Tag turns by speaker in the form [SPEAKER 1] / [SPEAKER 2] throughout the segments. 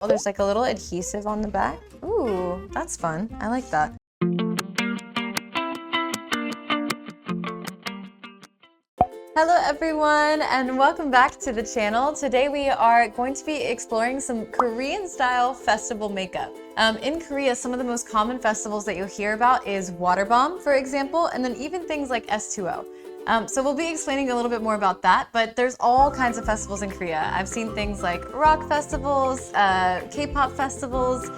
[SPEAKER 1] Oh, there's like a little adhesive on the back. Ooh, that's fun. I like that. Hello everyone and welcome back to the channel. Today we are going to be exploring some Korean style festival makeup. In Korea, some of the most common festivals that you'll hear about is Water Bomb, for example, and then even things like S2O. So we'll be explaining a little bit more about that, but there's all kinds of festivals in Korea. I've seen things like rock festivals, K-pop festivals,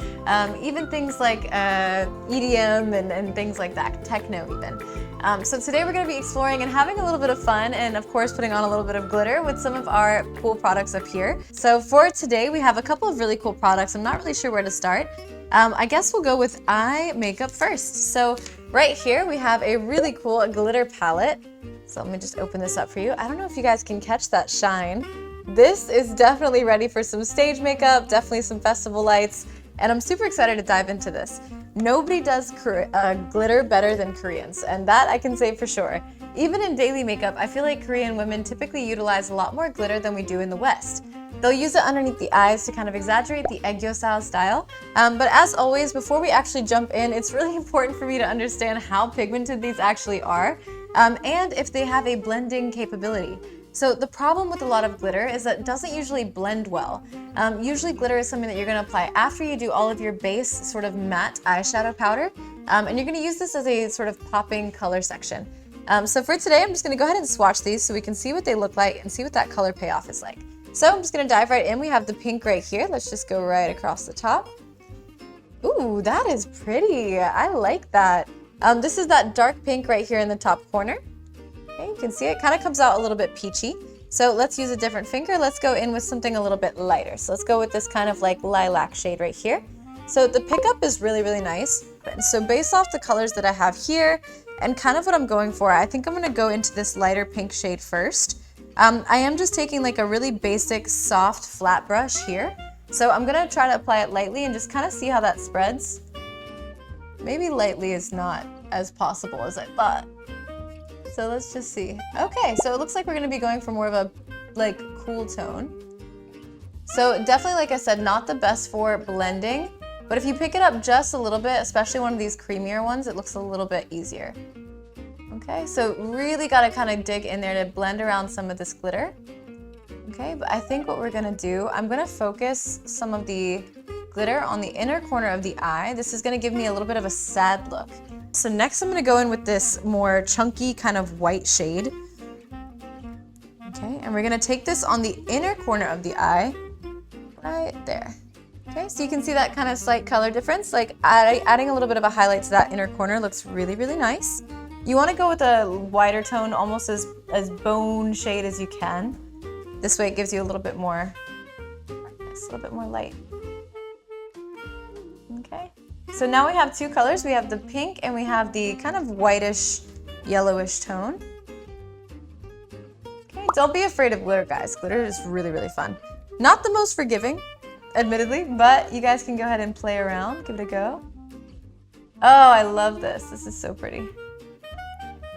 [SPEAKER 1] even things like EDM and things like that, techno even. So today we're going to be exploring and having a little bit of fun and of course putting on a little bit of glitter with some of our cool products up here. So for today we have a couple of really cool products. I'm not really sure where to start. I guess we'll go with eye makeup first. So right here we have a really cool glitter palette. So let me just open this up for you. I don't know if you guys can catch that shine. This is definitely ready for some stage makeup, definitely some festival lights, and I'm super excited to dive into this. Nobody does glitter better than Koreans, and that I can say for sure. Even in daily makeup, I feel like Korean women typically utilize a lot more glitter than we do in the West. They'll use it underneath the eyes to kind of exaggerate the eggyosal style. But as always, before we actually jump in, it's really important for me to understand how pigmented these actually are, and if they have a blending capability. So the problem with a lot of glitter is that it doesn't usually blend well. Usually glitter is something that you're going to apply after you do all of your base sort of matte eyeshadow powder, and you're going to use this as a sort of popping color section. So for today, I'm just going to go ahead and swatch these so we can see what they look like and see what that color payoff is like. So I'm just going to dive right in. We have the pink right here. Let's just go right across the top. Ooh, that is pretty. I like that. This is that dark pink right here in the top corner. Okay, you can see it kind of comes out a little bit peachy. So let's use a different finger. Let's go in with something a little bit lighter. So let's go with this kind of like lilac shade right here. So the pickup is really, really nice. So based off the colors that I have here and kind of what I'm going for, I think I'm going to go into this lighter pink shade first. I am just taking like a really basic soft flat brush here. So I'm going to try to apply it lightly and just kind of see how that spreads. Maybe lightly is not as possible as I thought. So let's just see. Okay, so it looks like we're going to be going for more of a like cool tone. So definitely, like I said, not the best for blending, but if you pick it up just a little bit, especially one of these creamier ones, it looks a little bit easier. Okay, so really got to kind of dig in there to blend around some of this glitter. Okay, but I think what we're going to do, I'm going to focus some of the glitter on the inner corner of the eye. This is going to give me a little bit of a sad look. So next I'm going to go in with this more chunky kind of white shade. Okay, and we're going to take this on the inner corner of the eye, right there. Okay, so you can see that kind of slight color difference. Like adding a little bit of a highlight to that inner corner looks really, really nice. You want to go with a wider tone, almost as bone shade as you can. This way it gives you a little bit more brightness, a little bit more light. Okay, so now we have two colors. We have the pink and we have the kind of whitish, yellowish tone. Okay, don't be afraid of glitter, guys. Glitter is really, really fun. Not the most forgiving, admittedly, but you guys can go ahead and play around, give it a go. Oh, I love this. This is so pretty.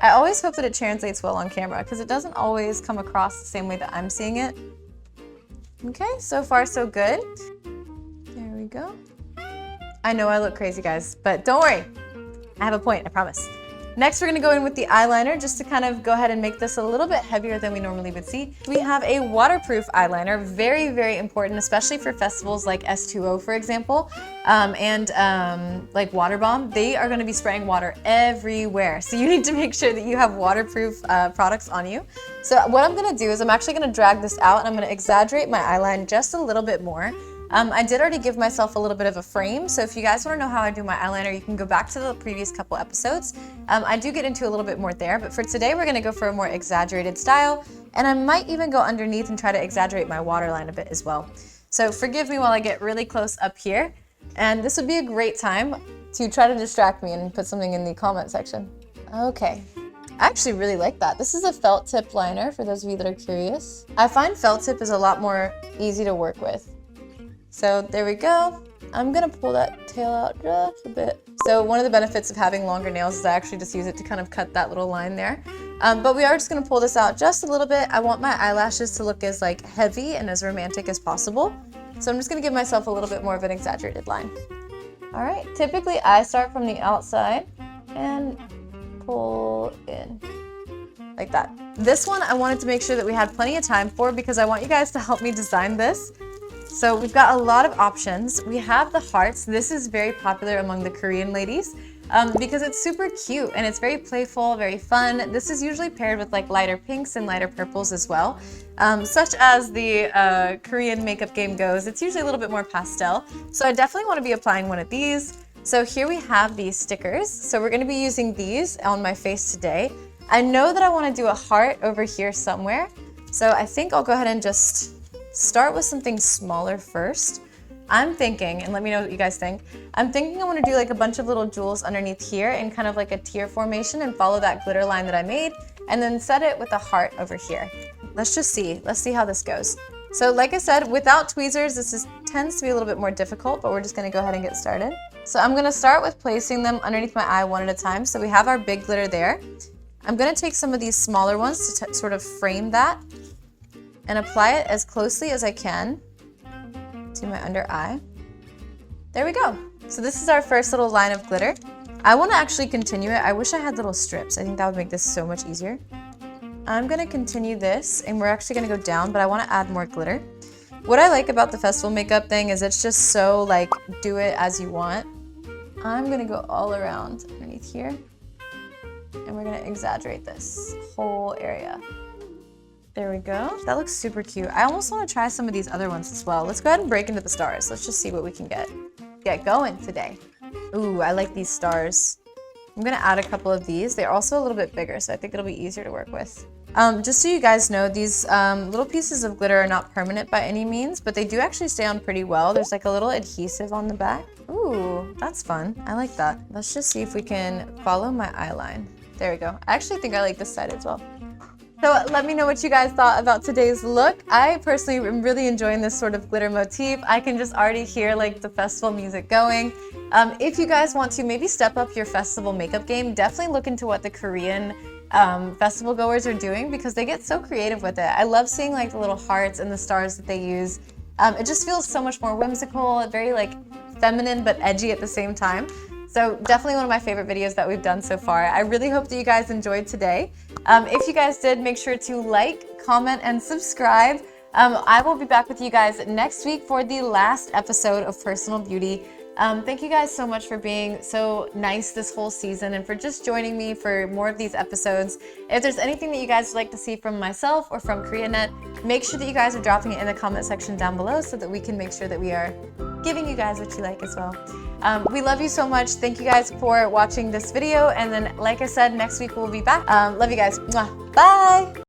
[SPEAKER 1] I always hope that it translates well on camera because it doesn't always come across the same way that I'm seeing it. Okay, so far so good. There we go. I know I look crazy, guys, but don't worry. I have a point, I promise. Next, we're gonna go in with the eyeliner just to kind of go ahead and make this a little bit heavier than we normally would see. We have a waterproof eyeliner, very, very important, especially for festivals like S2O, for example, and like Water Bomb. They are gonna be spraying water everywhere. So you need to make sure that you have waterproof products on you. So what I'm gonna do is I'm actually gonna drag this out and I'm gonna exaggerate my eyeline just a little bit more. I did already give myself a little bit of a frame, so if you guys want to know how I do my eyeliner, you can go back to the previous couple episodes. I do get into a little bit more there, but for today we're going to go for a more exaggerated style, and I might even go underneath and try to exaggerate my waterline a bit as well. So forgive me while I get really close up here, and this would be a great time to try to distract me and put something in the comment section. Okay. I actually really like that. This is a felt tip liner for those of you that are curious. I find felt tip is a lot more easy to work with. So there we go. I'm gonna pull that tail out just a bit. So one of the benefits of having longer nails is I actually just use it to kind of cut that little line there. But we are just gonna pull this out just a little bit. I want my eyelashes to look as like heavy and as romantic as possible. So I'm just gonna give myself a little bit more of an exaggerated line. All right, typically I start from the outside and pull in, like that. This one I wanted to make sure that we had plenty of time for because I want you guys to help me design this. So we've got a lot of options. We have the hearts. This is very popular among the Korean ladies because it's super cute and it's very playful, very fun. This is usually paired with like lighter pinks and lighter purples as well. Such as the Korean makeup game goes, it's usually a little bit more pastel. So I definitely want to be applying one of these. So here we have these stickers. So we're going to be using these on my face today. I know that I want to do a heart over here somewhere. So I think I'll go ahead and just start with something smaller first. I'm thinking, and let me know what you guys think, I'm thinking I want to do like a bunch of little jewels underneath here in kind of like a tear formation and follow that glitter line that I made and then set it with a heart over here. Let's just see. Let's see how this goes. So like I said, without tweezers, this tends to be a little bit more difficult, but we're just going to go ahead and get started. So I'm going to start with placing them underneath my eye one at a time. So we have our big glitter there. I'm going to take some of these smaller ones to sort of frame that and apply it as closely as I can to my under eye. There we go. So this is our first little line of glitter. I want to actually continue it. I wish I had little strips. I think that would make this so much easier. I'm going to continue this and we're actually going to go down, but I want to add more glitter. What I like about the festival makeup thing is it's just so like do it as you want. I'm going to go all around underneath here and we're going to exaggerate this whole area. There we go. That looks super cute. I almost want to try some of these other ones as well. Let's go ahead and break into the stars. Let's just see what we can get going today. Ooh, I like these stars. I'm going to add a couple of these. They're also a little bit bigger, so I think it'll be easier to work with. Just so you guys know, these little pieces of glitter are not permanent by any means, but they do actually stay on pretty well. There's like a little adhesive on the back. Ooh, that's fun. I like that. Let's just see if we can follow my eye line. There we go. I actually think I like this side as well. So let me know what you guys thought about today's look. I personally am really enjoying this sort of glitter motif. I can just already hear like the festival music going. If you guys want to maybe step up your festival makeup game, definitely look into what the Korean festival goers are doing because they get so creative with it. I love seeing like the little hearts and the stars that they use. It just feels so much more whimsical, very like feminine but edgy at the same time. So definitely one of my favorite videos that we've done so far. I really hope that you guys enjoyed today. If you guys did, make sure to like, comment, and subscribe. I will be back with you guys next week for the last episode of Personal Beauty. Thank you guys so much for being so nice this whole season and for just joining me for more of these episodes. If there's anything that you guys would like to see from myself or from Koreanet, make sure that you guys are dropping it in the comment section down below so that we can make sure that we are giving you guys what you like as well. We love you so much. Thank you guys for watching this video. And then, like I said, next week we'll be back. Love you guys. Mwah. Bye.